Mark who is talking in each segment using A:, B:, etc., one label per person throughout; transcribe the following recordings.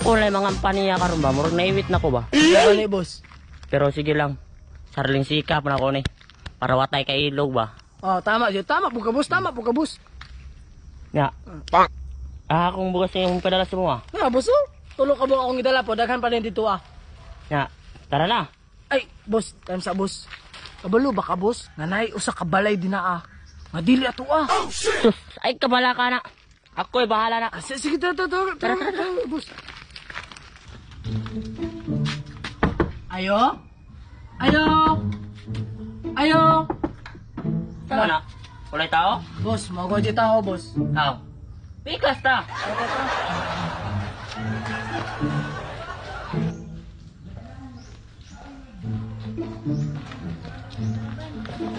A: Ako na mga paniya karon ba, murag naiwit na ko ba?
B: Ano boss?
A: Pero sige lang, sarling sikap na ko ni. Para watay ka ilog ba?
B: Oh, tama yun. Tama po ka boss. Tama po ka boss.
A: Nga. Kung bugas na yung padala sa mga.
B: Nga boss oh. Tulo ka mo akong idala po. Daghan pa rin dito ah.
A: Nga. Tara na.
B: Ay, boss. Time sa boss. Kabalo ba ka boss? Nanay usa ka balay din na ah. Madili ato ah.
A: Sus, ay kabala ka na. Ako'y bahala na.
B: Sige, tara, boss. Ayo? Ayo? Ayo?
A: Tama na. Kulay tao?
B: Boss, magawa di tao, boss.
A: Aw. Pikas ta.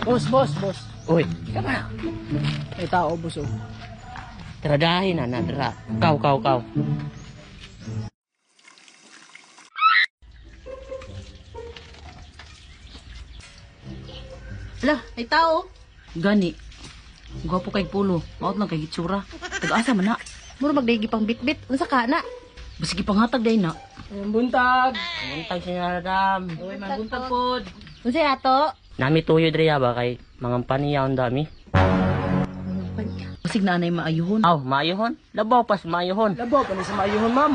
B: Boss.
A: Uy, tama na.
B: Ay tao, boss oh.
A: Tradahin na nadra. Kau.
C: Lah, ay tao. Gani. Gwapo kay pulo. Maot lang kay hitsura. Tag-asa man na. Mura magdaigi pang bitbit. Unsa ka na? Basigi pangatag day na.
B: Ang buntag.
A: Muntag siya nadam.
C: Uy, mabuntag pod. Unsa ato?
A: Nami tuyo dre ba kay mga paniya ang dami.
C: Basig na anay maayuhon.
A: Aw, maayohon. Labaw pas maayohon.
B: Labaw pa ni sa mayuhon, ma'am.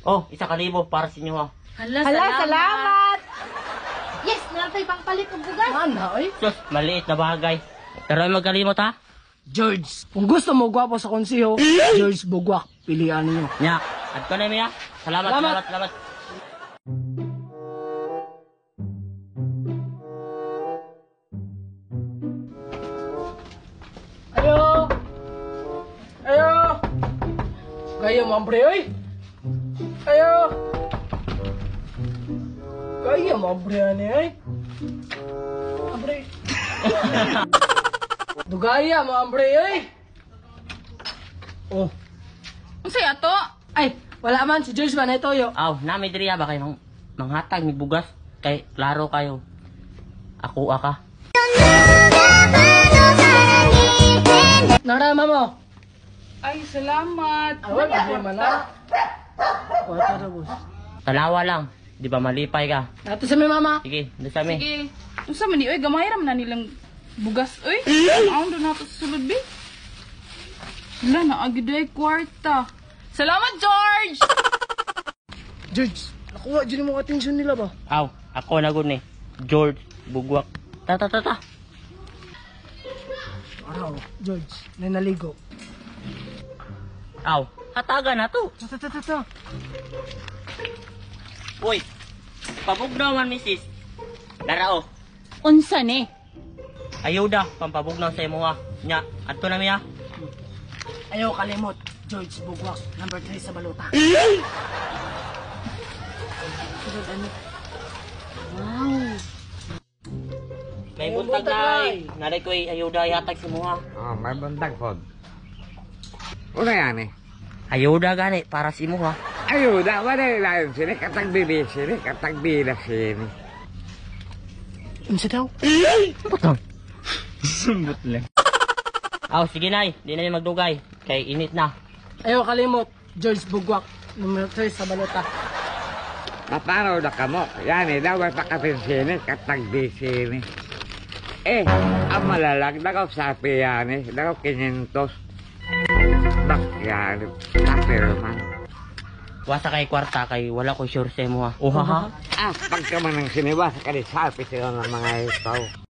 A: Oh, 1,000 para sa inyo ha.
C: Hala, salamat. Yes, naratay pang palit og bugas.
B: Ana, oy.
A: Sus, maliit na bagay. Pero ay magkalimot ha.
B: George, kung gusto mo gwapo sa konsiho, George Bugwak, pilihan niyo.
A: Nya, at ko na miya. Salamat.
B: Ayo. Kaya mo, ambre, oy. Ayo. Kaya mo, ambre, ani, oy. Ambre. Dugaya mo, ambre, oy. Oh.
C: Unsa ato?
B: Ay, wala man si George man ito, yo.
A: Aw, nami diri ba kay manghatag ni bugas kay klaro kayo. Ako aka.
B: Narama mo.
C: Ay, salamat.
B: Awal, problema na. Wala na, boss.
A: Tanawa lang, di ba malipay ka?
B: Nato sa may mama.
A: Sige, doon sa amin.
D: Sige. Unsa man ni oy gamay ra man na nilang bugas oy. Aon do nato sa sulod bi. Wala na agiday kwarta. Salamat George.
B: George, nakuha dyan mo atensyon nila ba?
A: Aw, ako na gud ni George Bugwak. Ta.
B: Araw, George, na naligo.
A: Aw, hataga na to.
B: Ta.
A: Uy, pabugnaw man misis. Darao,
D: Unsa ni?
A: ayuda pampabugnaw sa imo ha. Nya, adto na miya.
B: Ayaw kalimot, George Bugwak, number 3 sa balota. Sunod ano?
A: May buntag nay. Naray ko ayuda yatag sa imo ha.
E: Oh, may buntag pod. Una yan eh.
A: Ayuda gani para sa imo ha.
E: Ayuda, wala layon sini, katagbila sini.
B: Unsa daw?
A: Putang. Sumbot lang. Aw, sige nay, di na mi magdugay kay init na.
B: Ayaw kalimot, George Bugwak, number 3 sa balota.
E: Mapanaw na kamo. Yan eh, daw pa kapin sini, katagbi sini. Ang malalag, nakaw sapi yan eh, nakaw 500. Bakyan, kapirman.
A: Wasa kay kwarta kay wala ko sure sa imo ha. Oha ha.
E: Pagka man ng siniwas, kanisapi sila ng mga ito.